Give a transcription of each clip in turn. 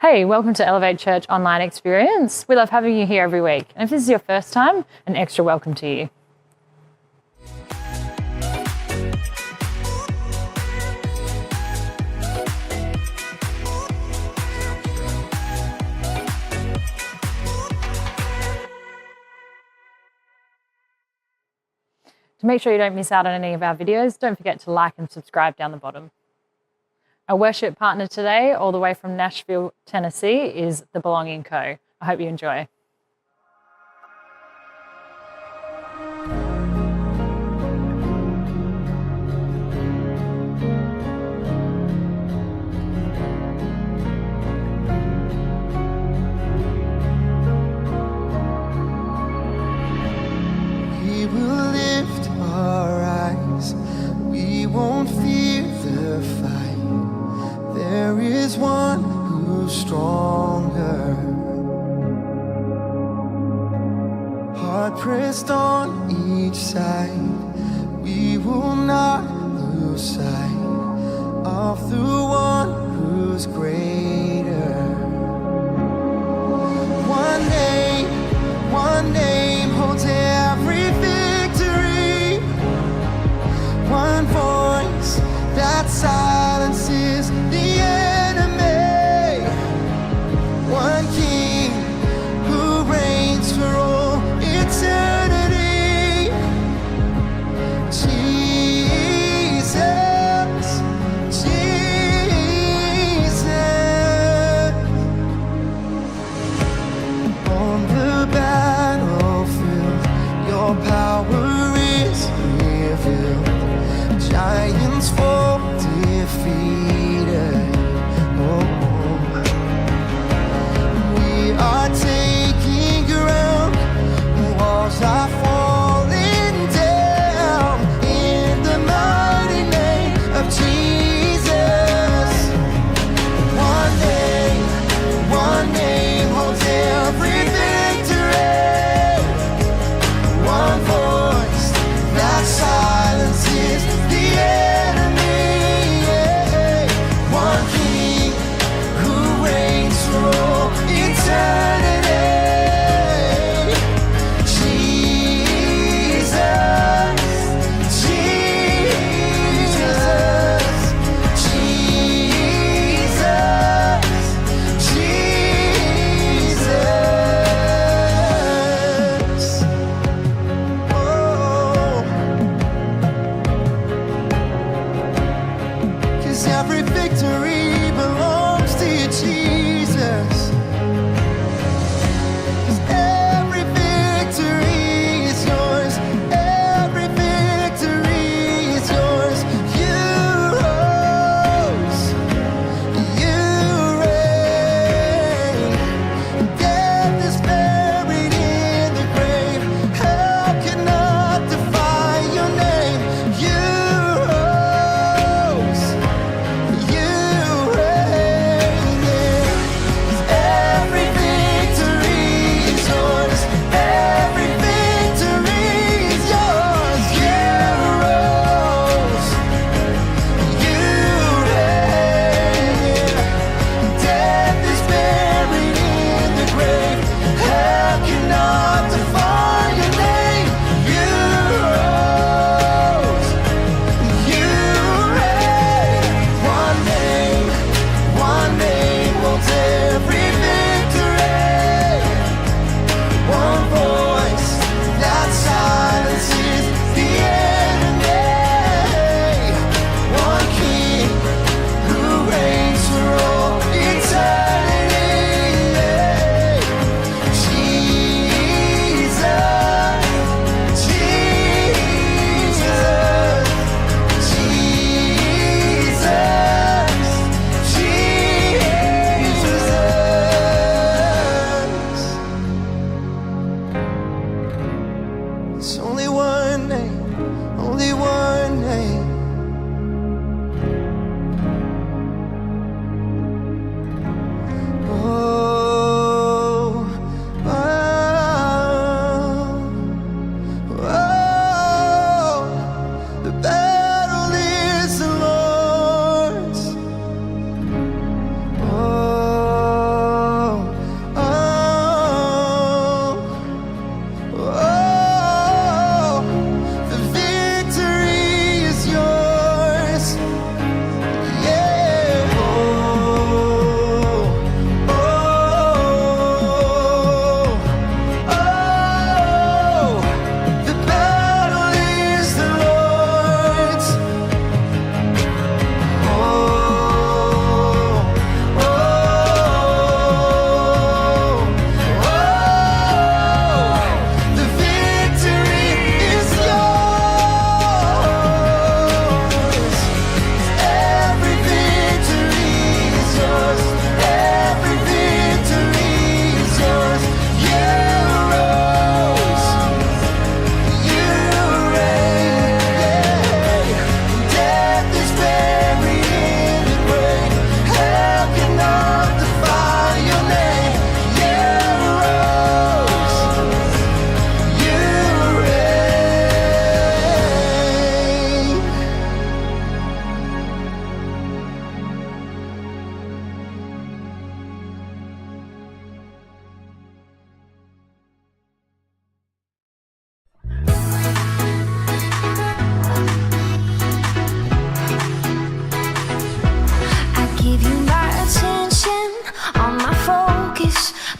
Hey, welcome to Elevate Church Online Experience. We love having you here every week. And if this is your first time, an extra welcome to you. To make sure you don't miss out on any of our videos, don't forget to like and subscribe down the bottom. Our worship partner today, all the way from Nashville, Tennessee, is The Belonging Co. I hope you enjoy. We will lift our eyes, we won't fear the fight. There is one who's stronger. Heart pressed on each side, we will not lose sight of the one who's greater. One name holds every victory. One voice that silences the enemy. One king who reigns for all eternity. Jesus, Jesus. On the battlefield, your power is revealed. Giants fall defeated. Oh, we are taking ground. Walls are falling down in the mighty name of Jesus. One name holds every victory. One voice that silences the enemy. One king who reigns for all eternity. Jesus, Jesus, Jesus, Jesus. Oh, 'cause every victory belongs to you, Jesus. 'Cause every victory is yours. Every victory is yours. You rose. You reign. Death is buried in the grave. Hell cannot defy your name. You rose. You reign.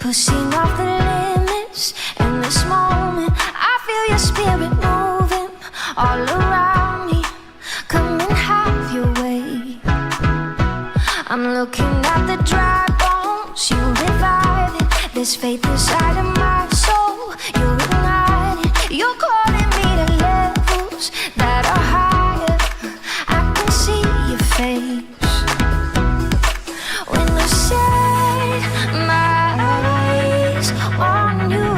pushing off the limits. In this moment, I feel your spirit moving all around me. Come and have your way. I'm looking at the dry bones, you revive it. There's faith inside of my soul, you're igniting. You're calling me to levels that are higher. I can see your face when I set my eyes on you.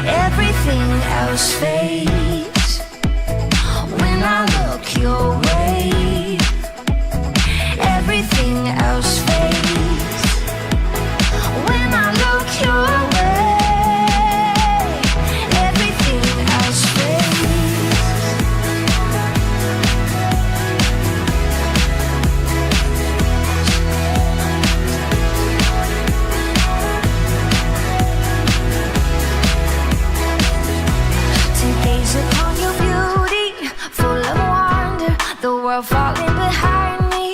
Everything else fades when I look your way. Everything else fades when I look your way. Everything else fades. To gaze upon your beauty, full of wonder, the world falling behind me.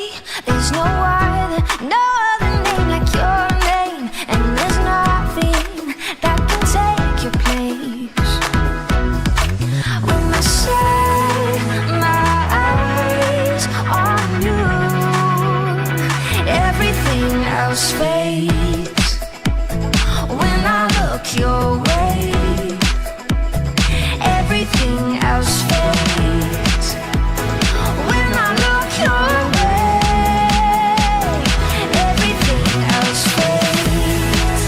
There's no other name like your name, and there's nothing that can take your place. When I set my eyes on you, everything else fades. When I look your way, everything else fades. When I look your way, everything else fades.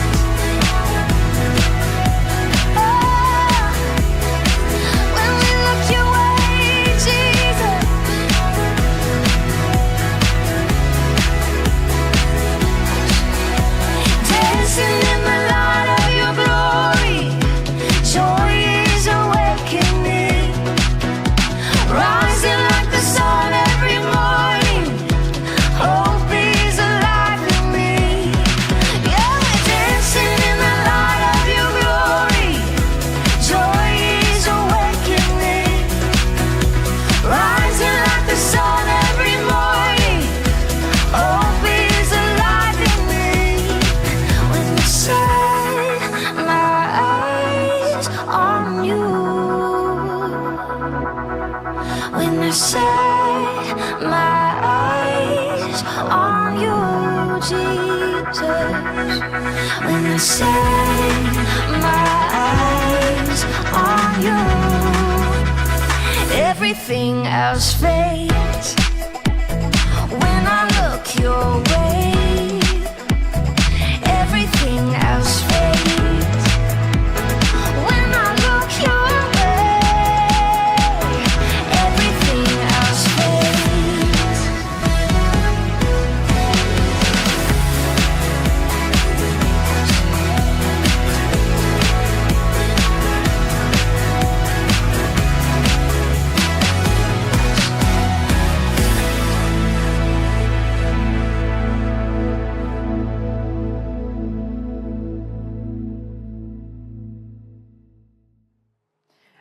Oh, when we look your way, Jesus. Dancing in the light of your glory, joy is awakening. Rising like the sun every morning, hope is alive in me. Yeah, we're dancing in the light of your glory, joy is awakening. Rising like the sun every morning, hope is alive in me. When I set my eyes on you, when I set my eyes on you, Jesus. When I set my eyes on you, everything else fades. When I look your way, everything else fades. When I look your way, everything else fades.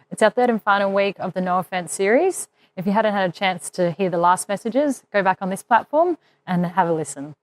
It's our third and final week of the No Offense series. If you hadn't had a chance to hear the last messages, go back on this platform and have a listen.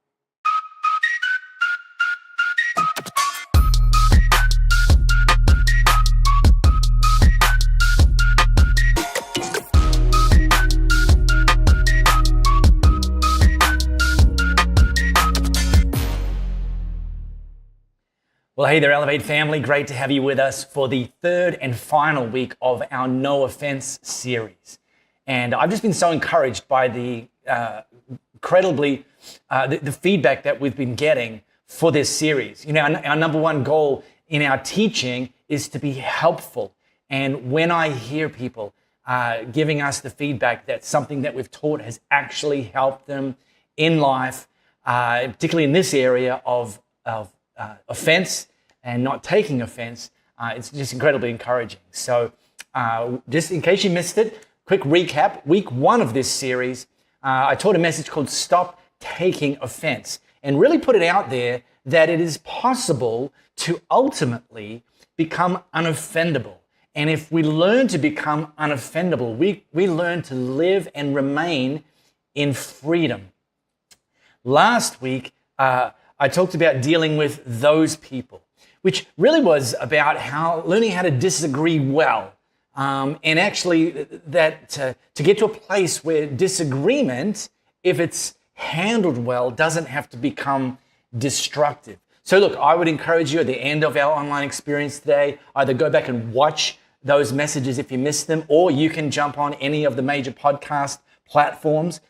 Well, hey there, Elevate family. Great to have you with us for the third and final week of our No Offense series. And I've just been so encouraged by the incredibly, the feedback that we've been getting for this series. You know, our number one goal in our teaching is to be helpful. And when I hear people giving us the feedback that something that we've taught has actually helped them in life, particularly in this area of offense and not taking offense, it's just incredibly encouraging. So just in case you missed it, quick recap. Week 1 of this series, I taught a message called Stop Taking Offense, and really put it out there that it is possible to ultimately become unoffendable. And if we learn to become unoffendable, we learn to live and remain in freedom. Last week, I I talked about dealing with those people, which really was about learning how to disagree well. And actually that to get to a place where disagreement, if it's handled well, doesn't have to become destructive. So look, I would encourage you at the end of our online experience today, either go back and watch those messages if you missed them, or you can jump on any of the major podcast platforms,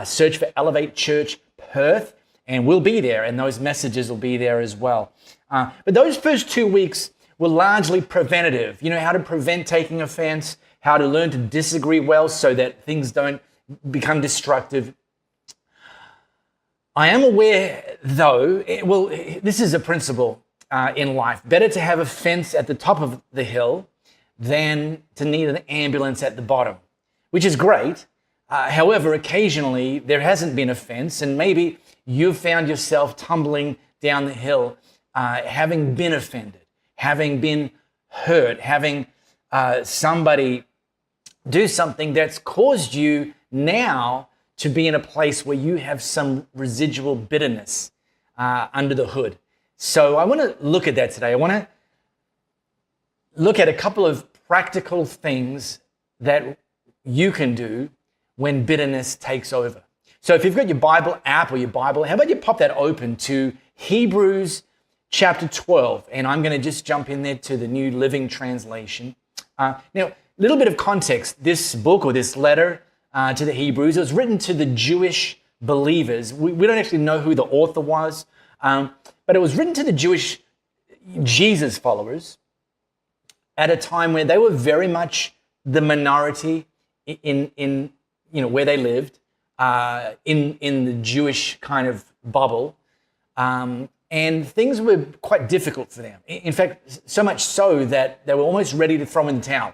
search for Elevate Church Perth, and we'll be there, and those messages will be there as well. But those first 2 weeks were largely preventative. You know, how to prevent taking offense, how to learn to disagree well so that things don't become destructive. I am aware, though, this is a principle in life. Better to have a fence at the top of the hill than to need an ambulance at the bottom, which is great. However, occasionally there hasn't been a fence, and maybe you've found yourself tumbling down the hill, having been offended, having been hurt, having somebody do something that's caused you now to be in a place where you have some residual bitterness under the hood. So I want to look at that today. I want to look at a couple of practical things that you can do when bitterness takes over. So if you've got your Bible app or your Bible, how about you pop that open to Hebrews chapter 12, and I'm going to just jump in there to the New Living Translation. Now, a little bit of context. This book or this letter to the Hebrews, it was written to the Jewish believers. We don't actually know who the author was, but it was written to the Jewish Jesus followers at a time where they were very much the minority in where they lived, in the Jewish kind of bubble. And things were quite difficult for them. In fact, so much so that they were almost ready to throw in the towel.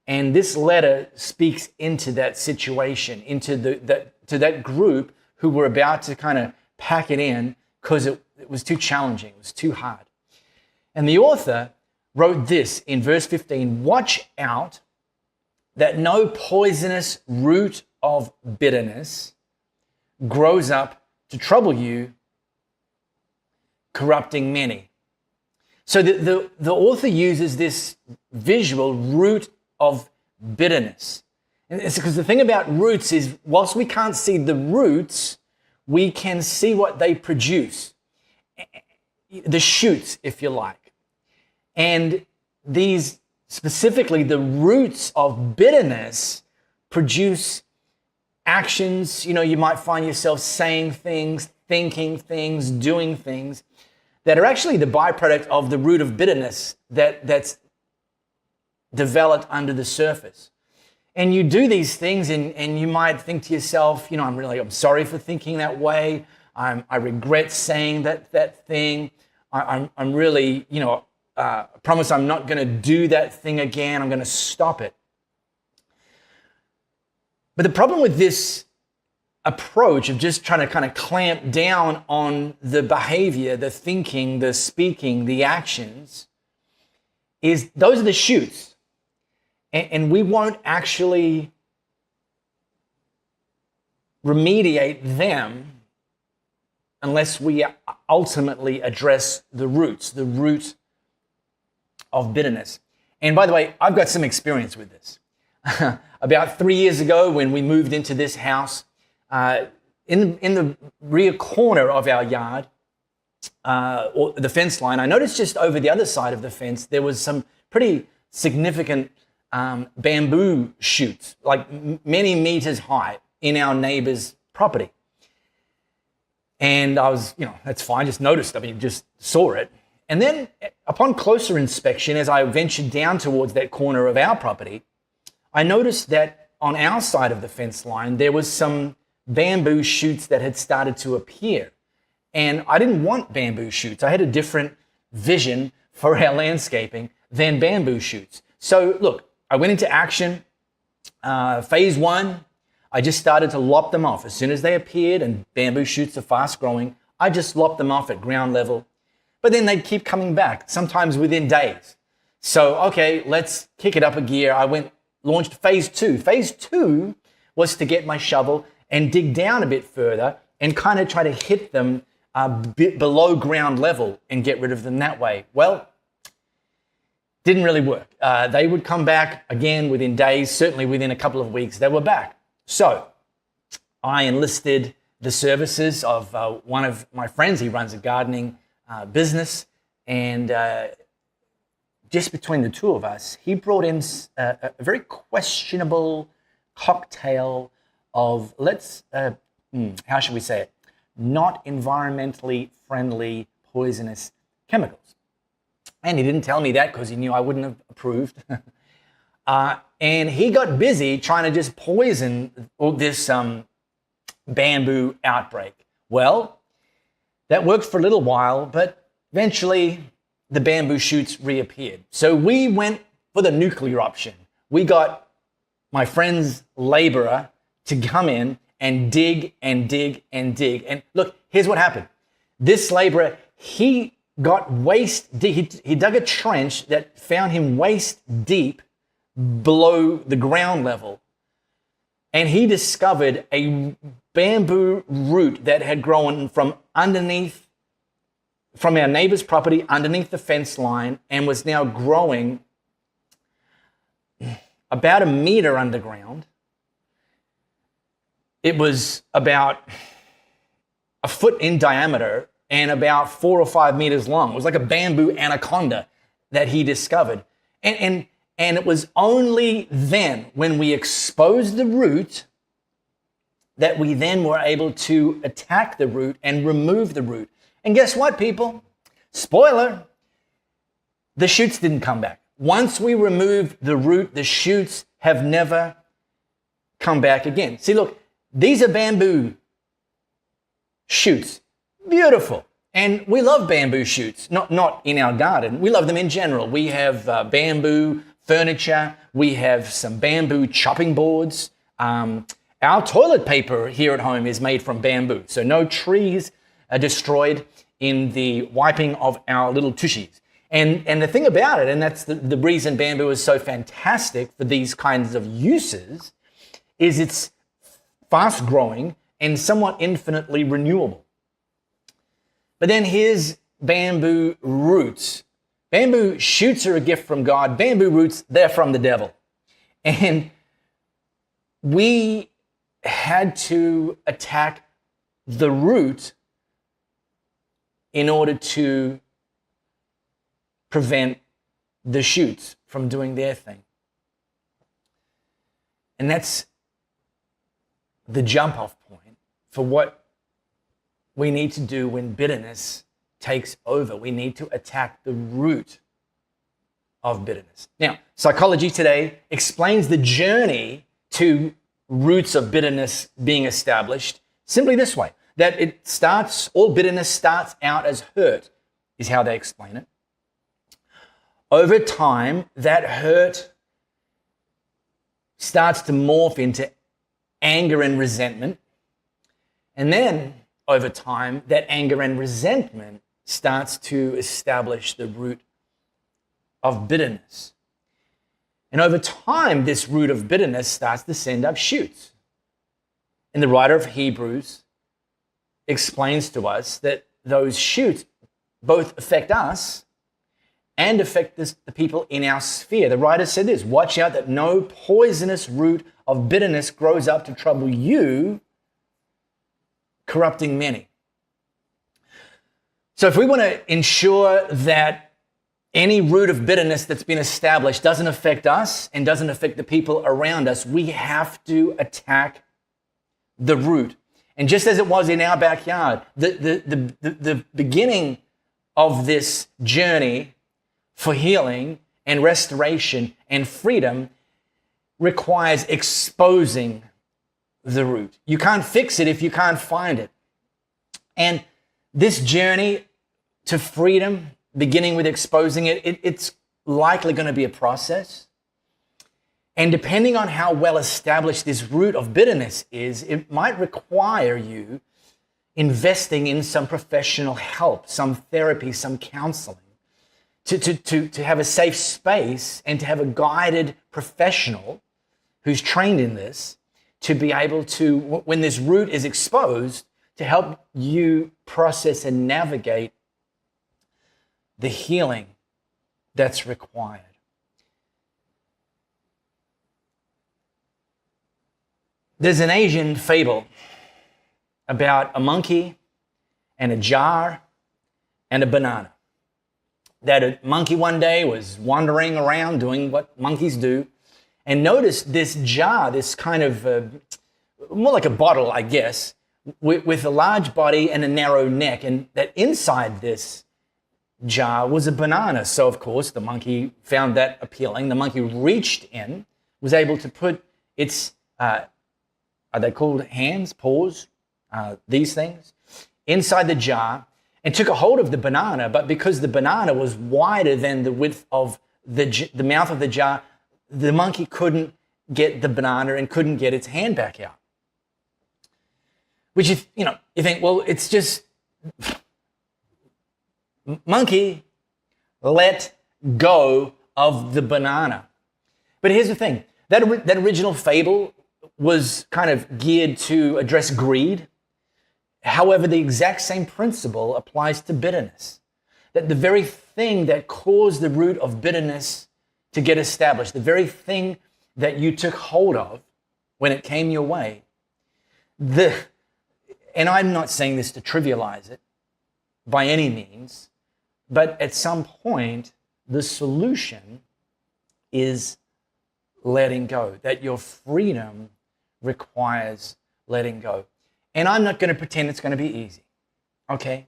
And this letter speaks into that situation, into that group who were about to kind of pack it in because it was too challenging, it was too hard. And the author wrote this in verse 15, "Watch out that no poisonous root of bitterness grows up to trouble you, corrupting many." So the author uses this visual root of bitterness. And it's because the thing about roots is, whilst we can't see the roots, we can see what they produce. The shoots, if you like. And these, specifically the roots of bitterness, produce actions. You might find yourself saying things, thinking things, doing things that are actually the byproduct of the root of bitterness that's developed under the surface. And you do these things and you might think to yourself, I'm sorry for thinking that way. I regret saying that thing. I'm really, promise I'm not going to do that thing again. I'm going to stop it. But the problem with this approach of just trying to kind of clamp down on the behavior, the thinking, the speaking, the actions, is those are the shoots. And we won't actually remediate them unless we ultimately address the roots, the root of bitterness. And by the way, I've got some experience with this. About 3 years ago, when we moved into this house, in the rear corner of our yard, or the fence line, I noticed just over the other side of the fence, there was some pretty significant bamboo shoots, like many meters high, in our neighbor's property. And I was, that's fine, just noticed, just saw it. And then upon closer inspection, as I ventured down towards that corner of our property, I noticed that on our side of the fence line, there was some bamboo shoots that had started to appear. And I didn't want bamboo shoots. I had a different vision for our landscaping than bamboo shoots. So look, I went into action. Phase one, I just started to lop them off. As soon as they appeared, and bamboo shoots are fast growing, I just lopped them off at ground level. But then they'd keep coming back, sometimes within days. So, okay, let's kick it up a gear. I launched phase two. Phase two was to get my shovel and dig down a bit further and kind of try to hit them below ground level and get rid of them that way. Well, didn't really work. They would come back again within days, certainly within a couple of weeks, they were back. So I enlisted the services of one of my friends. He runs a gardening business, and just between the two of us, he brought in a very questionable cocktail of, how should we say it, not environmentally friendly poisonous chemicals. And he didn't tell me that because he knew I wouldn't have approved. And he got busy trying to just poison this bamboo outbreak. Well, that worked for a little while, but eventually the bamboo shoots reappeared. So we went for the nuclear option. We got my friend's laborer to come in and dig and dig and dig. And look, here's what happened. This laborer, he got waist deep. He dug a trench that found him waist deep below the ground level. And he discovered a bamboo root that had grown from our neighbor's property underneath the fence line and was now growing about 1 meter underground. It was about 1 foot in diameter and about 4 or 5 meters long. It was like a bamboo anaconda that he discovered. And it was only then, when we exposed the root, that we then were able to attack the root and remove the root. And guess what, people? Spoiler, the shoots didn't come back. Once we removed the root, the shoots have never come back again. See, look, these are bamboo shoots. Beautiful. And we love bamboo shoots, not in our garden. We love them in general. We have bamboo furniture. We have some bamboo chopping boards. Our toilet paper here at home is made from bamboo. So no trees are destroyed in the wiping of our little tushies. And the thing about it, and that's the reason bamboo is so fantastic for these kinds of uses, is it's fast growing and somewhat infinitely renewable. But then here's bamboo roots. Bamboo shoots are a gift from God. Bamboo roots, they're from the devil. And we had to attack the root in order to prevent the shoots from doing their thing. And that's the jump-off point for what we need to do when bitterness takes over. We need to attack the root of bitterness. Now, Psychology Today explains the journey to roots of bitterness being established simply this way, that all bitterness starts out as hurt, is how they explain it. Over time, that hurt starts to morph into anger and resentment. And then, over time, that anger and resentment starts to establish the root of bitterness. And over time, this root of bitterness starts to send up shoots. And the writer of Hebrews explains to us that those shoots both affect us and affect the people in our sphere. The writer said this: watch out that no poisonous root of bitterness grows up to trouble you, corrupting many. So if we want to ensure that any root of bitterness that's been established doesn't affect us and doesn't affect the people around us, we have to attack the root. And just as it was in our backyard, the beginning of this journey for healing and restoration and freedom requires exposing the root. You can't fix it if you can't find it. And this journey to freedom, beginning with exposing it, it's likely going to be a process. And depending on how well established this root of bitterness is, it might require you investing in some professional help, some therapy, some counseling, to have a safe space and to have a guided professional who's trained in this to be able to, when this root is exposed, to help you process and navigate the healing that's required. There's an Asian fable about a monkey and a jar and a banana. That a monkey one day was wandering around doing what monkeys do and noticed this jar, this kind of, more like a bottle, I guess, with a large body and a narrow neck, and that inside this jar was a banana. So, of course, the monkey found that appealing. The monkey reached in, was able to put its, are they called hands, paws, these things, inside the jar and took a hold of the banana. But because the banana was wider than the width of the mouth of the jar, the monkey couldn't get the banana and couldn't get its hand back out. Which, you think, well, it's just, monkey, let go of the banana. But here's the thing, that original fable was kind of geared to address greed. However, the exact same principle applies to bitterness. That the very thing that caused the root of bitterness to get established, the very thing that you took hold of when it came your way, and I'm not saying this to trivialize it by any means, but at some point, the solution is letting go, that your freedom requires letting go. And I'm not going to pretend it's going to be easy, okay?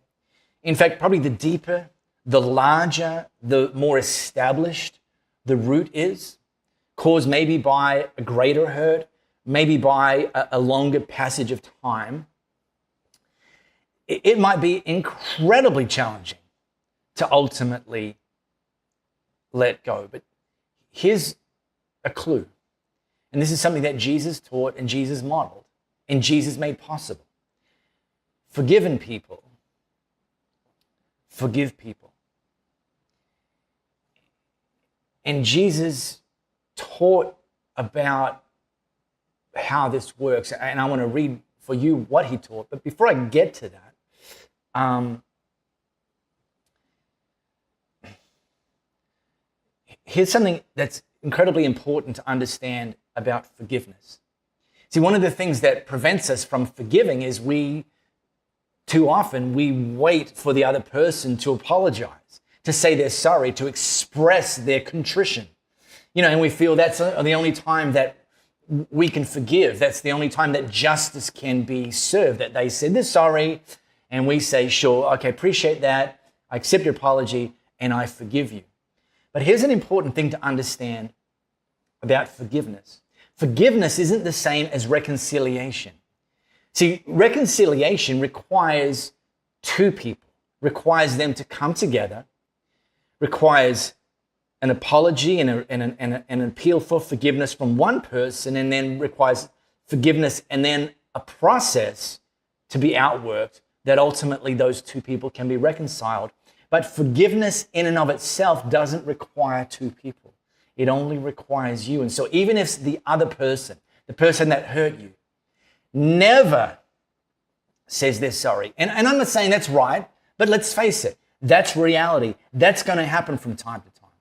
In fact, probably the deeper, the larger, the more established the root is, caused maybe by a greater hurt, maybe by a longer passage of time, it might be incredibly challenging to ultimately let go. But here's a clue. And this is something that Jesus taught and Jesus modeled and Jesus made possible. Forgiven people forgive people. And Jesus taught about how this works. And I want to read for you what he taught. But before I get to that, here's something that's incredibly important to understand about forgiveness. See, one of the things that prevents us from forgiving is too often we wait for the other person to apologize, to say they're sorry, to express their contrition. And we feel that's the only time that we can forgive. That's the only time that justice can be served, that they said they're sorry, and we say, sure, okay, appreciate that, I accept your apology, and I forgive you. But here's an important thing to understand about forgiveness. Forgiveness isn't the same as reconciliation. See, reconciliation requires two people, requires them to come together, requires an apology and an appeal for forgiveness from one person, and then requires forgiveness and then a process to be outworked that ultimately those two people can be reconciled. But forgiveness in and of itself doesn't require two people. It only requires you. And so even if the other person, the person that hurt you, never says they're sorry, and I'm not saying that's right, but let's face it, that's reality. That's going to happen from time to time.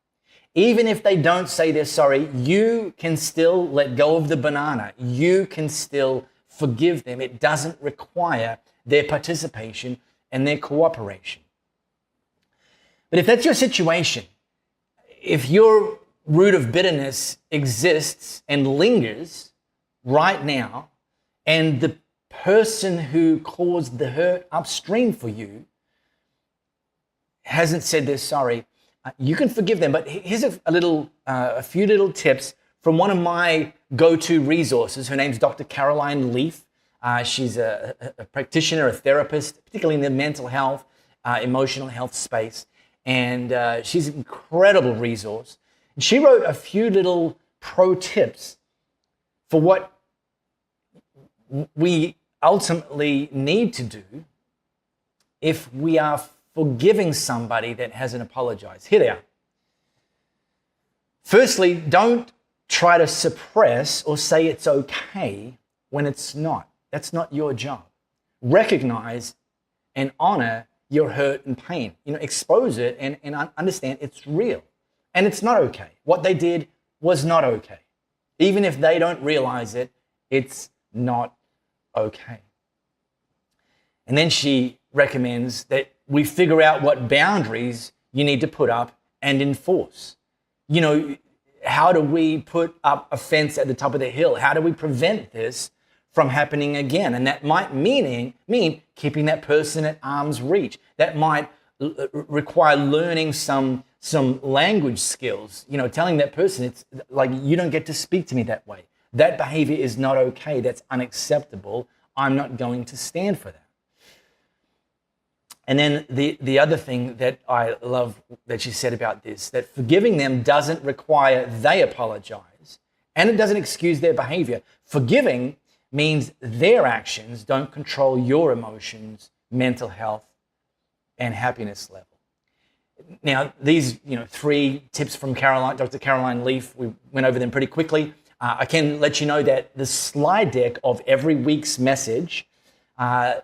Even if they don't say they're sorry, you can still let go of the banana. You can still forgive them. It doesn't require their participation and their cooperation. But if that's your situation, if your root of bitterness exists and lingers right now, and the person who caused the hurt upstream for you hasn't said they're sorry, you can forgive them. But here's a few little tips from one of my go-to resources. Her name's Dr. Caroline Leaf. She's a practitioner, a therapist, particularly in the mental health, emotional health space. And she's an incredible resource. And she wrote a few little pro tips for what we ultimately need to do if we are forgiving somebody that hasn't apologized. Here they are. Firstly, don't try to suppress or say it's okay when it's not. That's not your job. recognize and honor your hurt and pain. Expose it and understand it's real. And it's not okay. What they did was not okay. Even if they don't realize it, it's not okay. And then she recommends that we figure out what boundaries you need to put up and enforce. How do we put up a fence at the top of the hill? How do we prevent this from happening again? And that might mean keeping that person at arm's reach. That might require learning some language skills, telling that person, it's like, you don't get to speak to me that way. That behavior is not okay. That's unacceptable. I'm not going to stand for that. And then the other thing that I love that she said about this, that forgiving them doesn't require they apologize, and it doesn't excuse their behavior. Forgiving means their actions don't control your emotions, mental health, and happiness level. Now, these 3 tips from Dr. Caroline Leaf, we went over them pretty quickly. I can let you know that the slide deck of every week's message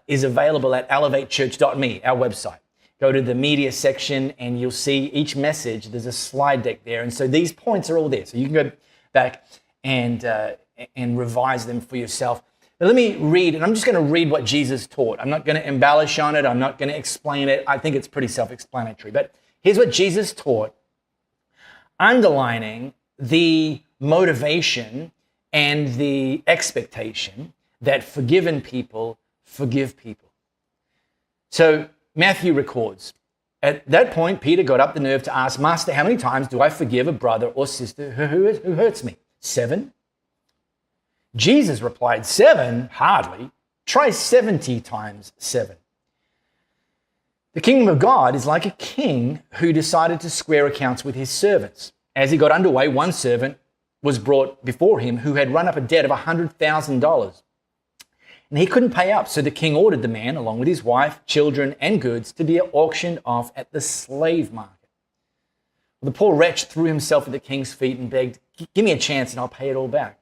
is available at elevatechurch.me, our website. Go to the media section and you'll see each message. There's a slide deck there. And so these points are all there. So you can go back and revise them for yourself. But let me read, and I'm just going to read what Jesus taught. I'm not going to embellish on it. I'm not going to explain it. I think it's pretty self-explanatory. But here's what Jesus taught, underlining the motivation and the expectation that forgiven people forgive people. So Matthew records, at that point, Peter got up the nerve to ask, Master, how many times do I forgive a brother or sister who hurts me? 7? Jesus replied, 7? Hardly. Try 70 times 7. The kingdom of God is like a king who decided to square accounts with his servants. As he got underway, one servant was brought before him who had run up a debt of $100,000. And he couldn't pay up, so the king ordered the man, along with his wife, children, and goods, to be auctioned off at the slave market. Well, the poor wretch threw himself at the king's feet and begged, give me a chance and I'll pay it all back.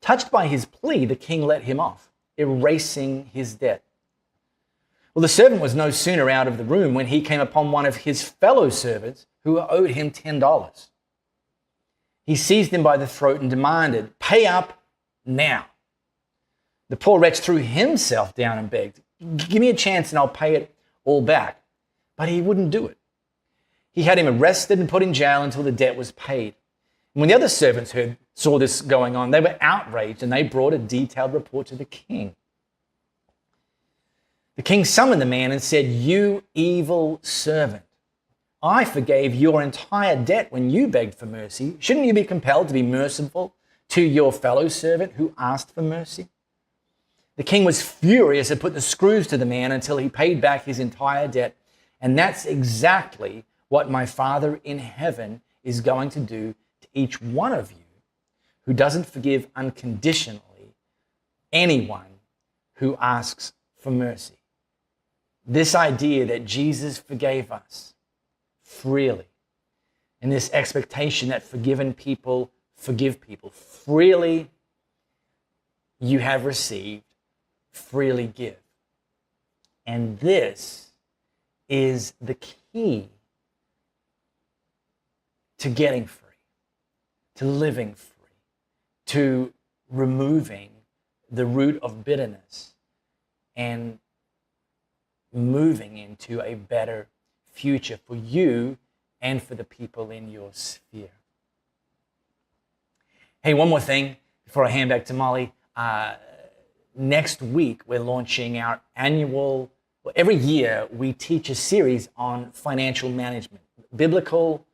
Touched by his plea, the king let him off, erasing his debt. Well, the servant was no sooner out of the room when he came upon one of his fellow servants who owed him $10. He seized him by the throat and demanded, pay up now. The poor wretch threw himself down and begged, give me a chance and I'll pay it all back. But he wouldn't do it. He had him arrested and put in jail until the debt was paid. And when the other servants saw this going on, they were outraged and they brought a detailed report to the king. The king summoned the man and said, you evil servant, I forgave your entire debt when you begged for mercy. Shouldn't you be compelled to be merciful to your fellow servant who asked for mercy? The king was furious and put the screws to the man until he paid back his entire debt. And that's exactly what my Father in heaven is going to do to each one of you who doesn't forgive unconditionally anyone who asks for mercy. This idea that Jesus forgave us freely, and this expectation that forgiven people forgive people freely, you have received, freely give. And this is the key to getting free, to living free, to removing the root of bitterness and moving into a better future for you and for the people in your sphere. Hey, one more thing before I hand back to Molly. Next week, we're launching our annual, every year we teach a series on financial management, biblical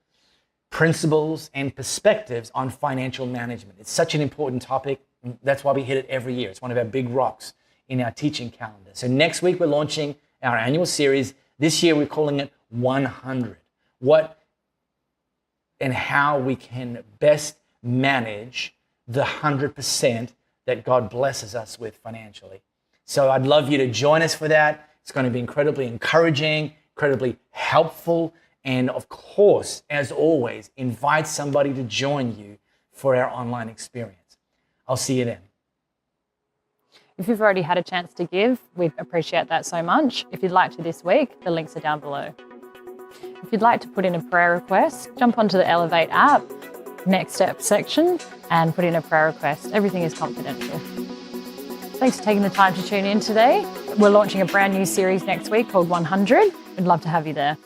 principles and perspectives on financial management. It's such an important topic. That's why we hit it every year. It's one of our big rocks in our teaching calendar. So next week, we're launching our annual series. This year, we're calling it 100. What and how we can best manage the 100% that God blesses us with financially. So I'd love you to join us for that. It's going to be incredibly encouraging, incredibly helpful, and of course, as always, invite somebody to join you for our online experience. I'll see you then. If you've already had a chance to give, we'd appreciate that so much. If you'd like to this week, the links are down below. If you'd like to put in a prayer request, jump onto the Elevate app, Next Step section, and put in a prayer request. Everything is confidential. Thanks for taking the time to tune in today. We're launching a brand new series next week called 100. We'd love to have you there.